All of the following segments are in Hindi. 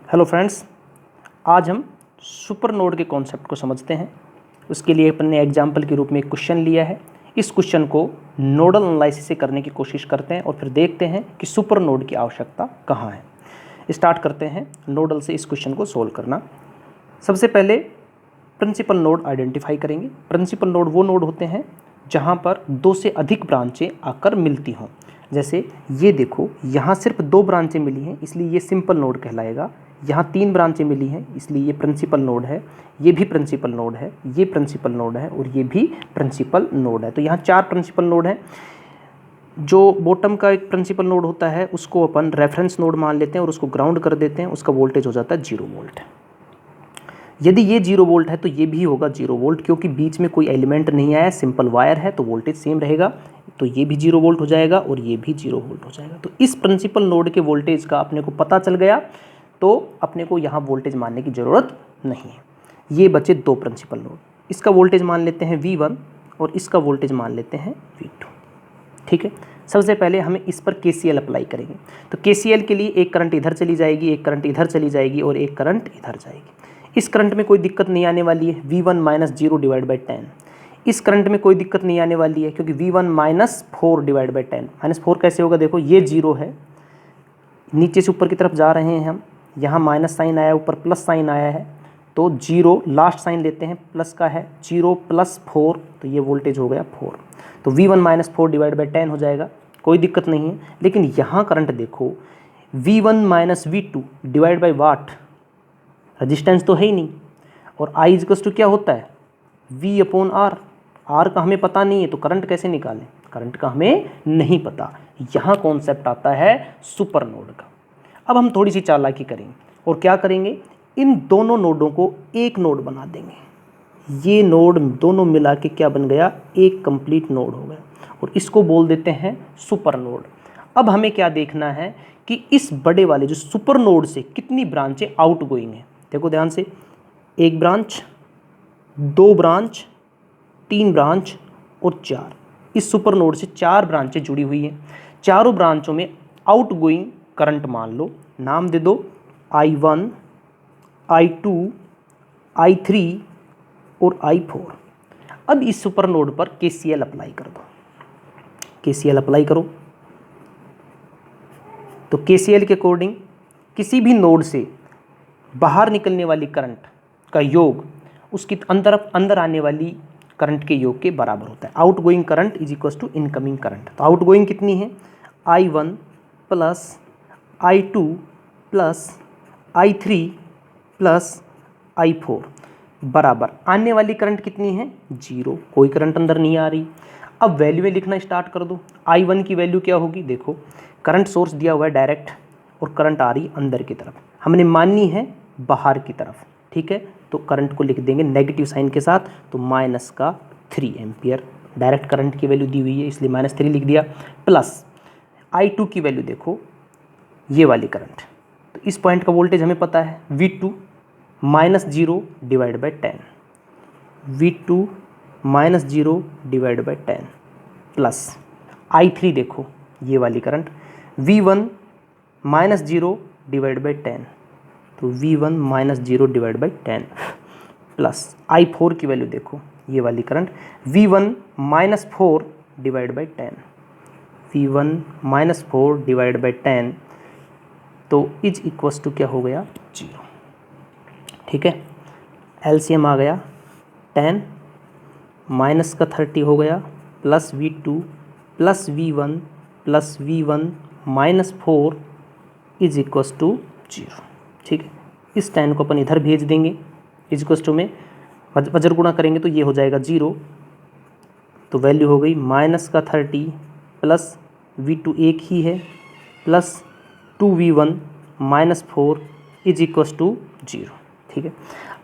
हेलो फ्रेंड्स, आज हम सुपर नोड के कॉन्सेप्ट को समझते हैं। उसके लिए अपन ने एग्जाम्पल के रूप में एक क्वेश्चन लिया है। इस क्वेश्चन को नोडल एनालिसिस से करने की कोशिश करते हैं और फिर देखते हैं कि सुपर नोड की आवश्यकता कहाँ है। स्टार्ट करते हैं नोडल से इस क्वेश्चन को सोल्व करना। सबसे पहले प्रिंसिपल नोड आइडेंटिफाई करेंगे। प्रिंसिपल नोड वो नोड होते हैं जहाँ पर दो से अधिक ब्रांचें आकर मिलती हों। जैसे ये देखो, यहाँ सिर्फ दो ब्रांचें मिली हैं इसलिए ये सिंपल नोड कहलाएगा। यहाँ तीन ब्रांचें मिली हैं इसलिए ये प्रिंसिपल नोड है, ये भी प्रिंसिपल नोड है, ये प्रिंसिपल नोड है और ये भी प्रिंसिपल नोड है। तो यहाँ चार प्रिंसिपल नोड हैं। जो बॉटम का एक प्रिंसिपल नोड होता है उसको अपन रेफरेंस नोड मान लेते हैं और उसको ग्राउंड कर देते हैं। उसका वोल्टेज हो जाता है 0 वोल्ट। यदि ये 0 वोल्ट है तो ये भी होगा 0 वोल्ट, क्योंकि बीच में कोई एलिमेंट नहीं आया, सिंपल वायर है तो वोल्टेज सेम रहेगा। तो ये भी 0 वोल्ट हो जाएगा और ये भी 0 वोल्ट हो जाएगा। तो इस प्रिंसिपल नोड के वोल्टेज का अपने को पता चल गया, तो अपने को यहाँ वोल्टेज मानने की ज़रूरत नहीं है। ये बचे दो प्रिंसिपल नोड। इसका वोल्टेज मान लेते हैं V1 और इसका वोल्टेज मान लेते हैं V2। ठीक है, सबसे पहले हमें इस पर KCL अप्लाई करेंगे। तो KCL के लिए एक करंट इधर चली जाएगी, एक करंट इधर चली जाएगी और एक करंट इधर जाएगी। इस करंट में कोई दिक्कत नहीं आने वाली है, V1 - 0 / 10। इस करंट में कोई दिक्कत नहीं आने वाली है क्योंकि V1 - 4 / 10। -4 कैसे होगा? देखो ये 0 है, नीचे से ऊपर की तरफ जा रहे हैं हम, यहाँ माइनस साइन आया, ऊपर प्लस साइन आया है, तो 0 लास्ट साइन लेते हैं, प्लस का है, 0 + 4, तो ये वोल्टेज हो गया 4। तो V1 - 4 / 10 हो जाएगा, कोई दिक्कत नहीं है। लेकिन यहाँ करंट देखो, V1 - V2 / वाट, रजिस्टेंस तो है ही नहीं, और I = क्या होता है? V/R। R का हमें पता नहीं है तो करंट कैसे निकालें? करंट का हमें नहीं पता। यहाँ कॉन्सेप्ट आता है सुपर नोड का। अब हम थोड़ी सी चालाकी करेंगे और क्या करेंगे, इन दोनों नोडों को एक नोड बना देंगे। ये नोड दोनों मिला के क्या बन गया? एक कंप्लीट नोड हो गया और इसको बोल देते हैं सुपर नोड। अब हमें क्या देखना है कि इस बड़े वाले जो सुपर नोड से कितनी ब्रांचें आउट गोइंग हैं। देखो ध्यान से, एक ब्रांच, दो ब्रांच, तीन ब्रांच और चार। इस सुपर नोड से चार ब्रांचें जुड़ी हुई हैं। चारों ब्रांचों में आउट गोइंग करंट मान लो, नाम दे दो I1, I2, I3 और I4। अब इस सुपर नोड पर KCL अप्लाई कर दो। KCL अप्लाई करो तो KCL के अकॉर्डिंग किसी भी नोड से बाहर निकलने वाली करंट का योग उसकी अंदर आने वाली करंट के योग के बराबर होता है। Out going current = incoming current. तो आउट गोइंग कितनी है? I1 + I2 + I3 + I4 बराबर आने वाली करंट कितनी है? 0। कोई करंट अंदर नहीं आ रही। अब वैल्यू में लिखना स्टार्ट कर दो। I1 की वैल्यू क्या होगी? देखो, करंट सोर्स दिया हुआ है डायरेक्ट और करंट आ रही अंदर की तरफ, हमने माननी है बाहर की तरफ। ठीक है, तो करंट को लिख देंगे नेगेटिव साइन के साथ, तो -3 एम्पियर। डायरेक्ट करंट की वैल्यू दी हुई है इसलिए -3 लिख दिया। प्लस I2 की वैल्यू देखो, ये वाली करंट, तो इस पॉइंट का वोल्टेज हमें पता है V2 - 0 / 10। V2 - 0 / 10 प्लस I3 देखो, ये वाली करंट V1 - 0 / 10, तो V1 - 0 / 10 प्लस I4 की वैल्यू देखो, ये वाली करंट V1 - 4 / 10, V1 - 4 / 10, तो = क्या हो गया? 0। ठीक है, LCM आ गया 10 माइनस का 30 हो गया, प्लस V2 + V1 + V1 - 4 = 0। ठीक है, इस 10 को अपन इधर भेज देंगे, = में वज्र गुणा करेंगे तो ये हो जाएगा 0। तो वैल्यू हो गई -30 प्लस V2 एक ही है प्लस 2V1 - 4 = 0। ठीक है,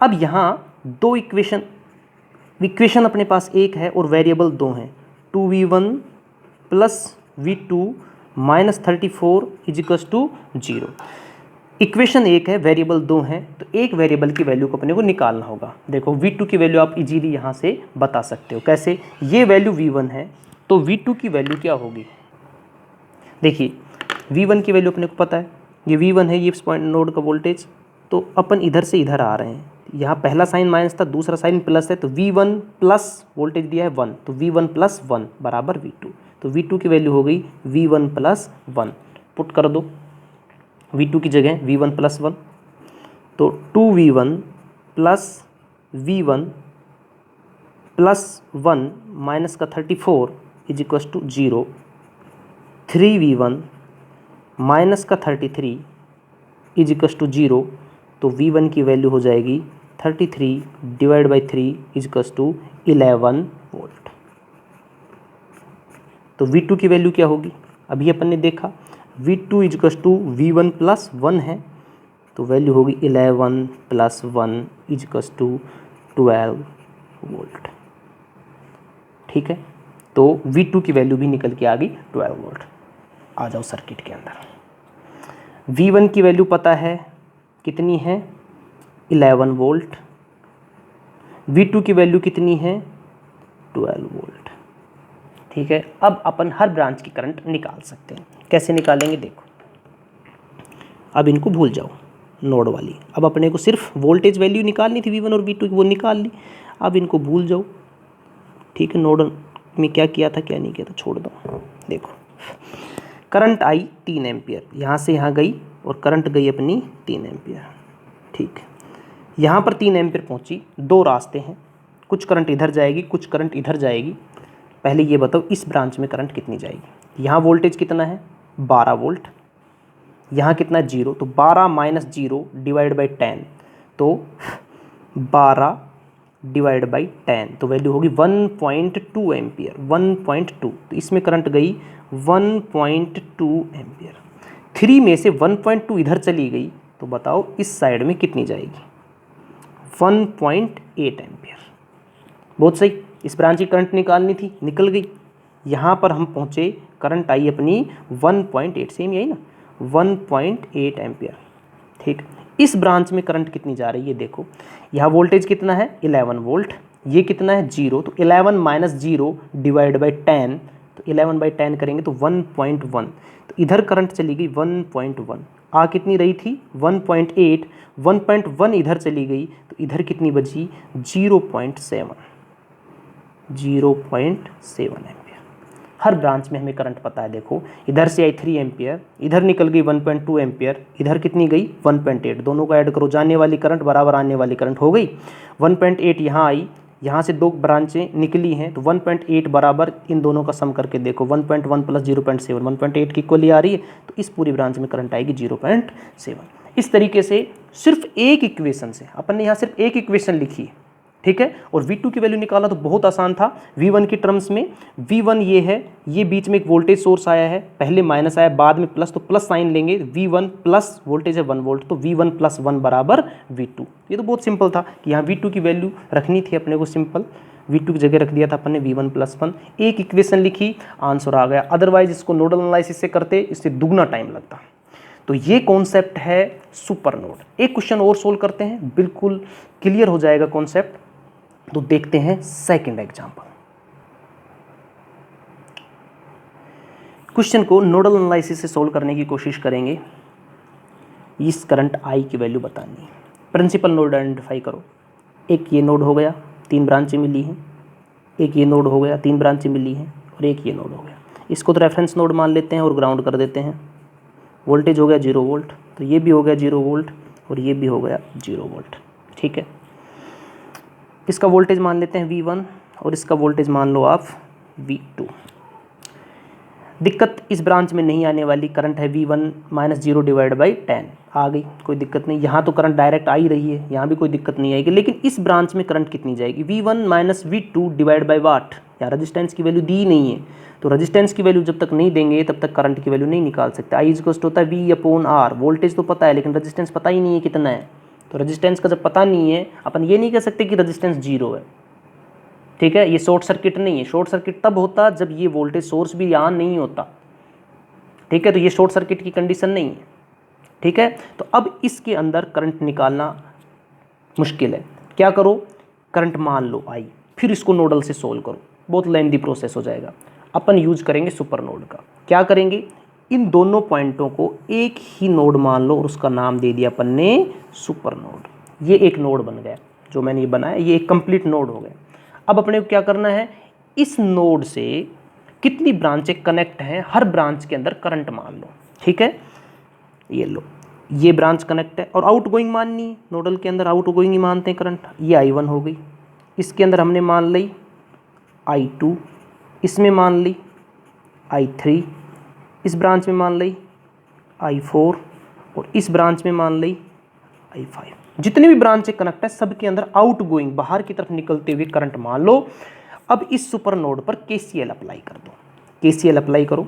अब यहाँ दो इक्वेशन अपने पास एक है और वेरिएबल दो हैं। 2V1 + V2 - 34 = 0। इक्वेशन एक है, वेरिएबल दो हैं, तो एक वेरिएबल की वैल्यू को अपने को निकालना होगा। देखो V2 की वैल्यू आप इजीली यहाँ से बता सकते हो। कैसे? ये वैल्यू V1 है तो V2 की वैल्यू क्या होगी? देखिए, V1 की वैल्यू अपने को पता है, ये V1 है, ये इस पॉइंट नोड का वोल्टेज, तो अपन इधर से इधर आ रहे हैं, यहाँ पहला साइन माइनस था, दूसरा साइन प्लस है, तो V1 प्लस वोल्टेज दिया है 1, तो V1 प्लस 1 बराबर V2। तो V2 की वैल्यू हो गई V1 प्लस 1, पुट कर दो V2 की जगह V1 प्लस 1, तो 2V1 plus V1 plus 1 minus का 34 is equals to 0, 3V1 minus का 33 इज इक्वस टू 0, तो V1 की वैल्यू हो जाएगी 33 divide by 3 is equals to 11 volt. तो V2 की वैल्यू क्या होगी, अभी अपन ने देखा V2 is equals to V1 plus 1 है, तो वैल्यू होगी 11 plus 1 is equals to 12 volt. ठीक है, तो V2 की वैल्यू भी निकल के आ गई 12 वोल्ट। आ जाओ सर्किट के अंदर। V1 की वैल्यू पता है कितनी है, 11 वोल्ट। V2 की वैल्यू कितनी है, 12 वोल्ट। ठीक है, अब अपन हर ब्रांच की करंट निकाल सकते हैं। कैसे निकालेंगे देखो, अब इनको भूल जाओ नोड वाली, अब अपने को सिर्फ वोल्टेज वैल्यू निकालनी थी V1 और V2 की, वो निकाल ली। अब इनको भूल जाओ। ठीक है, नोड में क्या किया था क्या नहीं किया था छोड़ दो। देखो करंट आई 3 एम्पियर, यहाँ से यहाँ गई और करंट गई अपनी 3 एम्पियर। ठीक है, यहाँ पर 3 एम्पियर पहुँची, 2 रास्ते हैं, कुछ करंट इधर जाएगी कुछ करंट इधर जाएगी। पहले ये बताओ इस ब्रांच में करंट कितनी जाएगी। यहाँ वोल्टेज कितना है 12 वोल्ट, यहाँ कितना है 0, तो 12 माइनस 0 डिवाइड बाई 10, तो 12 डिवाइड बाई 10, तो वैल्यू होगी 1.2 एम्पियर, 1.2। तो इसमें करंट गई 1.2 एम्पियर। 3 में से 1.2 इधर चली गई, तो बताओ इस साइड में कितनी जाएगी, 1.8 एम्पियर। बहुत सही, इस ब्रांच की करंट निकालनी थी, निकल गई। यहाँ पर हम पहुँचे, करंट आई अपनी 1.8, सेम यही ना, 1.8 एम्पियर। ठीक, इस ब्रांच में करंट कितनी जा रही है देखो, यहाँ वोल्टेज कितना है 11 वोल्ट, ये कितना है 0, तो 11 माइनस 0 डिवाइड बाई 10, तो 11 बाई 10 करेंगे तो 1.1, तो इधर करंट चली गई 1.1। आ कितनी रही थी 1.8, 1.1 इधर चली गई, तो इधर कितनी बची 0.7 एम्पियर। हर ब्रांच में हमें करंट पता है। देखो इधर से आई 3 एम्पियर, इधर निकल गई 1.2 एम्पियर, इधर कितनी गई 1.8, दोनों को ऐड करो, जाने वाली करंट बराबर आने वाली करंट हो गई। 1.8 यहाँ आई, यहाँ से 2 ब्रांचें निकली हैं, तो 1.8 बराबर इन दोनों का सम करके देखो 1.1 प्लस 0.7, 1.8 की इक्वली आ रही है, तो इस पूरी ब्रांच में करंट आएगी 0.7। इस तरीके से सिर्फ एक इक्वेशन से अपन ने यहाँ सिर्फ एक इक्वेशन लिखी है। ठीक है, और V2 की वैल्यू निकाला तो बहुत आसान था। V1 की टर्म्स में V1 ये है, ये बीच में एक वोल्टेज सोर्स आया है, पहले माइनस आया बाद में प्लस, तो प्लस साइन लेंगे, V1 प्लस वोल्टेज है 1 वोल्ट, तो V1 प्लस 1 बराबर V2। ये तो बहुत सिंपल था कि यहाँ V2 की वैल्यू रखनी थी अपने को, सिंपल V2 की जगह रख दिया था अपन ने V1 प्लस 1, एक इक्वेशन लिखी, आंसर आ गया। अदरवाइज इसको नोडल एनालिसिस से करते इससे दुगना टाइम लगता। तो ये कॉन्सेप्ट है सुपर नोड। एक क्वेश्चन और सोल्व करते हैं, बिल्कुल क्लियर हो जाएगा कॉन्सेप्ट। तो देखते हैं सेकंड एग्जांपल। क्वेश्चन को नोडल एनालिसिस से सोल्व करने की कोशिश करेंगे। इस करंट आई की वैल्यू बतानी है। प्रिंसिपल नोड आइडेंटिफाई करो। एक ये नोड हो गया, 3 ब्रांचें मिली हैं, एक ये नोड हो गया, 3 ब्रांचें मिली हैं, और एक ये नोड हो गया। इसको तो रेफरेंस नोड मान लेते हैं और ग्राउंड कर देते हैं। वोल्टेज हो गया 0 वोल्ट, तो ये भी हो गया 0 वोल्ट और ये भी हो गया 0 वोल्ट। ठीक है, इसका वोल्टेज मान लेते हैं V1 और इसका वोल्टेज मान लो आप V2। दिक्कत इस ब्रांच में नहीं आने वाली, करंट है V1 माइनस 0 डिवाइड बाई 10, आ गई, कोई दिक्कत नहीं। यहाँ तो करंट डायरेक्ट आ ही रही है, यहाँ भी कोई दिक्कत नहीं आएगी। लेकिन इस ब्रांच में करंट कितनी जाएगी, V1 minus V2 divide by what. यहाँ रजिस्टेंस की वैल्यू दी नहीं है, तो रजिस्टेंस की वैल्यू जब तक नहीं देंगे तब तक करंट की वैल्यू नहीं निकाल सकते। आई इक्वल होता है V/R। वोल्टेज तो पता है लेकिन रजिस्टेंस पता ही नहीं है कितना है, तो रजिस्टेंस का जब पता नहीं है अपन ये नहीं कह सकते कि रजिस्टेंस 0 है। ठीक है, ये शॉर्ट सर्किट नहीं है। शॉर्ट सर्किट तब होता जब ये वोल्टेज सोर्स भी यहाँ नहीं होता। ठीक है, तो ये शॉर्ट सर्किट की कंडीशन नहीं है। ठीक है, तो अब इसके अंदर करंट निकालना मुश्किल है। क्या करो, करंट मान लो आई, फिर इसको नोडल से सोल्व करो, बहुत लेंथी प्रोसेस हो जाएगा। अपन यूज करेंगे सुपर नोड का। क्या करेंगे, इन दोनों पॉइंटों को एक ही नोड मान लो और उसका नाम दे दिया अपन ने सुपर नोड। ये एक नोड बन गया, जो मैंने ये बनाया ये एक कंप्लीट नोड हो गया। अब अपने को क्या करना है, इस नोड से कितनी ब्रांचें कनेक्ट हैं, हर ब्रांच के अंदर करंट मान लो। ठीक है, ये लो, ये ब्रांच कनेक्ट है और आउटगोइंग माननी है, नोडल के अंदर आउटगोइंग ही मानते हैं करंट। ये I1 हो गई, इसके अंदर हमने मान ली I2, इसमें मान ली I3, इस ब्रांच में मान ली I4 और इस ब्रांच में मान ली I5। जितने भी ब्रांचें कनेक्ट है सब के अंदर आउटगोइंग बाहर की तरफ निकलते हुए करंट मान लो। अब इस सुपर नोड पर KCL अप्लाई कर दो। KCL अप्लाई करो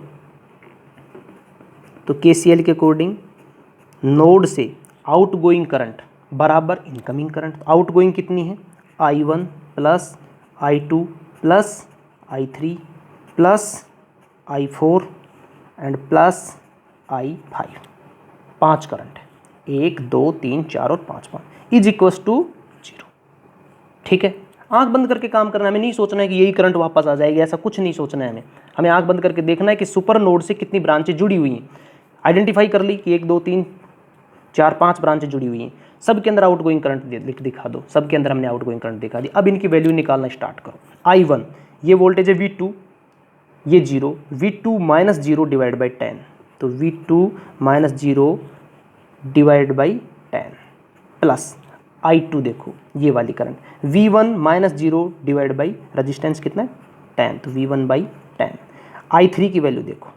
तो KCL के अकॉर्डिंग नोड से आउटगोइंग करंट बराबर इनकमिंग करंट। आउटगोइंग कितनी है, I1 plus I2 plus I3 plus I4 and plus I5। 5 current है, 1 2 3 4 और 5 इज इक्वस टू 0। ठीक है, आंख बंद करके काम करना है, हमें नहीं सोचना है कि यही करंट वापस आ जाएगी, ऐसा कुछ नहीं सोचना है हमें। हमें आंख बंद करके देखना है कि सुपर नोड से कितनी ब्रांचें जुड़ी हुई हैं। आइडेंटिफाई कर ली कि 1 2 3 4 5 ब्रांचें जुड़ी हुई हैं, सब के अंदर आउटगोइंग करंट दिखा दो। सब के अंदर हमने आउटगोइंग करंट दिखा दी। अब इनकी वैल्यू निकालना स्टार्ट करो। I1 ये वोल्टेज है V2, ये 0, V2 माइनस 0 डिवाइड बाई 10, तो V2 minus 0 divide by 10 plus I2 देखो ये वाली current V1 minus 0 divide by resistance कितना है 10, तो V1 बाई 10। I3 की वैल्यू देखो,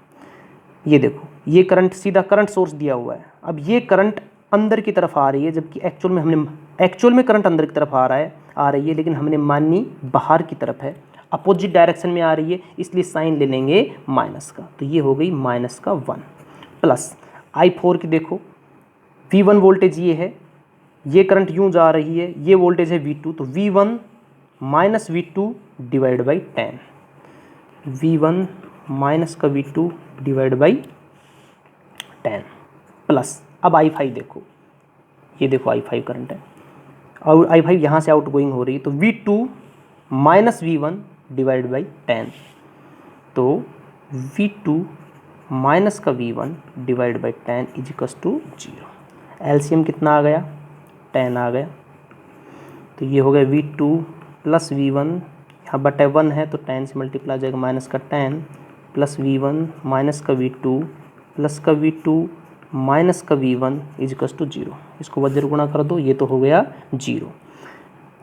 ये देखो ये करंट सीधा करंट सोर्स दिया हुआ है। अब ये करंट अंदर की तरफ आ रही है, जबकि एक्चुअल में करंट अंदर की तरफ आ रही है, लेकिन हमने मानी बाहर की तरफ है, अपोजिट डायरेक्शन में आ रही है, इसलिए साइन ले लेंगे माइनस का, तो ये हो गई माइनस का 1 प्लस I4 की देखो, V1 वोल्टेज ये है, ये करंट यूं जा रही है, ये वोल्टेज है V2, तो V1 minus V2 divide by 10, V1 minus का V2 डिवाइड बाई 10 प्लस अब I5 देखो, ये देखो I5 करंट है और I5 यहाँ से आउट गोइंग हो रही है, तो V2 minus V1 divide by 10, तो V2 माइनस का V1 divide by 10 is equals to 0। LCM कितना आ गया, 10 आ गया, तो ये हो गया V2 प्लस V1, यहाँ बटे 1 है तो 10 से मल्टीप्लाई जाएगा, माइनस का 10 प्लस V1 माइनस का V2 प्लस का V2 माइनस का V1 इज इक्वस टू 0। इसको वज्र गुणा कर दो, ये तो हो गया 0।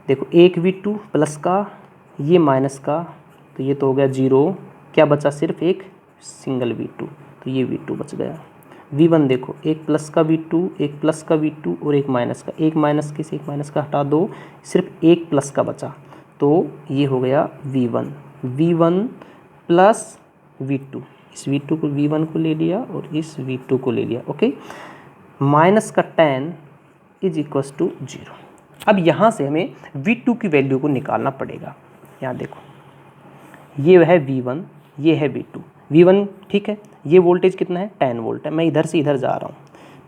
देखो एक V2 प्लस का ये माइनस का, तो ये तो हो गया 0, क्या बचा सिर्फ एक सिंगल V2, तो ये V2 बच गया। V1 देखो, एक प्लस का V2, एक प्लस का V2 और एक माइनस का, एक माइनस के से एक माइनस का हटा दो, सिर्फ एक प्लस का बचा, तो ये हो गया V1 प्लस V2, इस V2 को V1 को ले लिया और इस V2 को ले लिया, ओके, माइनस का 10 इज इक्वस टू 0। अब यहाँ से हमें V2 की वैल्यू को निकालना पड़ेगा। यहाँ देखो ये है V1, ये है V1 ठीक है, ये वोल्टेज कितना है 10 वोल्ट है, मैं इधर से इधर जा रहा हूँ,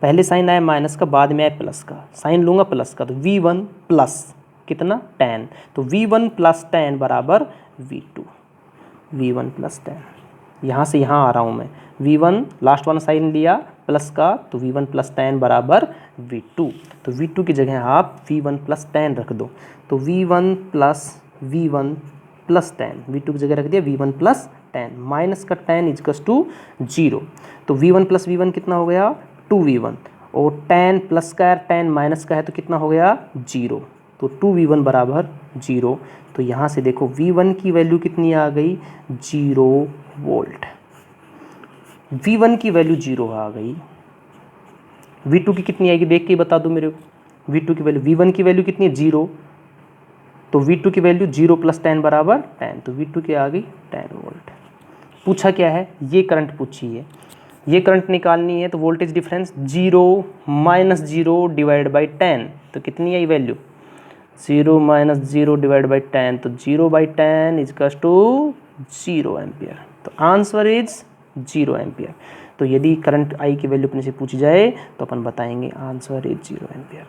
पहले साइन आया माइनस का, बाद में आया प्लस का, साइन लूँगा प्लस का, तो V1 प्लस कितना 10, तो V1 प्लस 10 बराबर V1 प्लस 10। यहाँ से यहाँ आ रहा हूँ मैं, V1 लास्ट वाला साइन लिया प्लस का, तो V1 प्लस 10 बराबर V2, तो V2 की जगह आप V1 प्लस 10 रख दो, तो V1 प्लस 10 V2 की जगह रख दिया V1 प्लस 10, माइनस का 10 इजकस टू 0, तो V1 प्लस V1 कितना हो गया 2V1, और 10 प्लस का 10 माइनस का है तो कितना हो गया 0, तो 2V1 बराबर 0। तो यहाँ से देखो V1 की वैल्यू कितनी आ गई 0 वोल्ट, V1 की वैल्यू 0 आ गई। V2 की कितनी आएगी देख के ही बता दो मेरे को, V2 की वैल्यू, V1 की वैल्यू कितनी है 0, तो V2 की वैल्यू 0 प्लस 10 बराबर 10, तो V2 की आ गई 10 वोल्ट। पूछा क्या है, ये करंट पूछी है, ये करंट निकालनी है, तो voltage difference 0 minus 0 divide by 10, तो कितनी है ये वैल्यू 0 माइनस 0 डिवाइड बाई 10, तो 0 बाई 10 इजकस टू 0 एम्पियर, तो आंसर इज 0 एम्पियर। तो यदि करंट आई की वैल्यू अपने से पूछी जाए तो अपन बताएंगे आंसर इज 0 एम्पियर।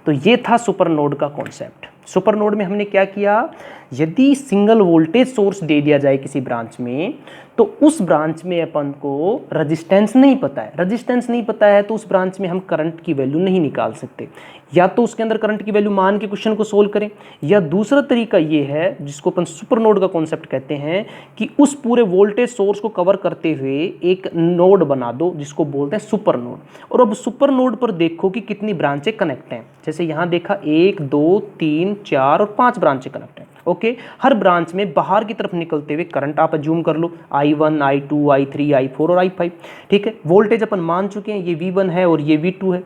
तो ये था सुपर नोड का कॉन्सेप्ट। सुपर नोड में हमने क्या किया, यदि सिंगल वोल्टेज सोर्स दे दिया जाए किसी ब्रांच में तो उस ब्रांच में अपन को रेजिस्टेंस नहीं पता है, रेजिस्टेंस नहीं पता है तो उस ब्रांच में हम करंट की वैल्यू नहीं निकाल सकते। या तो उसके अंदर करंट की वैल्यू मान के क्वेश्चन को सोल्व करें, या दूसरा तरीका ये है जिसको अपन सुपर नोड का कॉन्सेप्ट कहते हैं कि उस पूरे वोल्टेज सोर्स को कवर करते हुए एक नोड बना दो जिसको बोलते हैं सुपर नोड। और अब सुपर नोड पर देखो कि कितनी ब्रांचें कनेक्ट हैं। जैसे यहाँ देखा 1 2 3 4 और 5 ब्रांचें कनेक्ट हैं। ओके, हर ब्रांच में बाहर की तरफ निकलते हुए करंट आप अज्यूम कर लो, I1 I2 I3 I4 और I5। ठीक है, वोल्टेज अपन मान चुके हैं, ये V1 है और ये V2 है।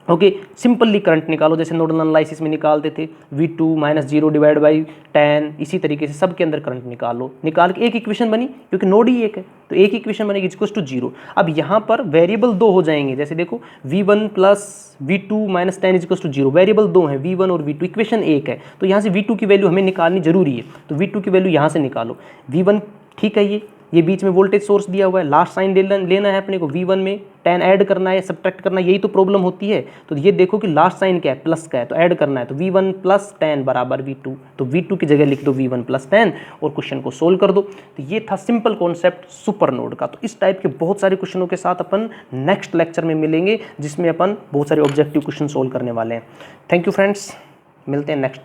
ओके, सिंपली करंट निकालो जैसे नोडल एनालिसिस में निकालते थे, V2 - 0 डिवाइड बाई 10। इसी तरीके से सबके अंदर करंट निकालो, निकाल के एक इक्वेशन बनी, क्योंकि नोड ही एक है तो एक इक्वेशन बनेगी इक्वल्स टू 0। अब यहाँ पर वेरिएबल 2 हो जाएंगे, जैसे देखो V1 + V2 - 10 equals to 0। Variable 2 है V1 और V2, इक्वेशन 1 है तो यहाँ से V2 की वैल्यू हमें निकालनी जरूरी है, तो V2 की वैल्यू यहाँ से निकालो। V1 ठीक है, ये बीच में वोल्टेज सोर्स दिया हुआ है, लास्ट साइन लेना है अपने को, V1 में 10 ऐड करना है, सब्ट्रैक्ट करना है, यही तो प्रॉब्लम होती है। तो ये देखो कि लास्ट साइन क्या है, प्लस का है, तो ऐड करना है, तो V1 + 10 बराबर V2, तो V2 की जगह लिख दो V1 + 10 और क्वेश्चन को सोल्व कर दो। तो ये था सिंपल कॉन्सेप्ट सुपर नोड का। तो इस टाइप के बहुत सारे क्वेश्चनों के साथ अपन नेक्स्ट लेक्चर में मिलेंगे जिसमें अपन बहुत सारे ऑब्जेक्टिव क्वेश्चन सोल्व करने वाले हैं। थैंक यू फ्रेंड्स, मिलते हैं नेक्स्ट लेक्चर।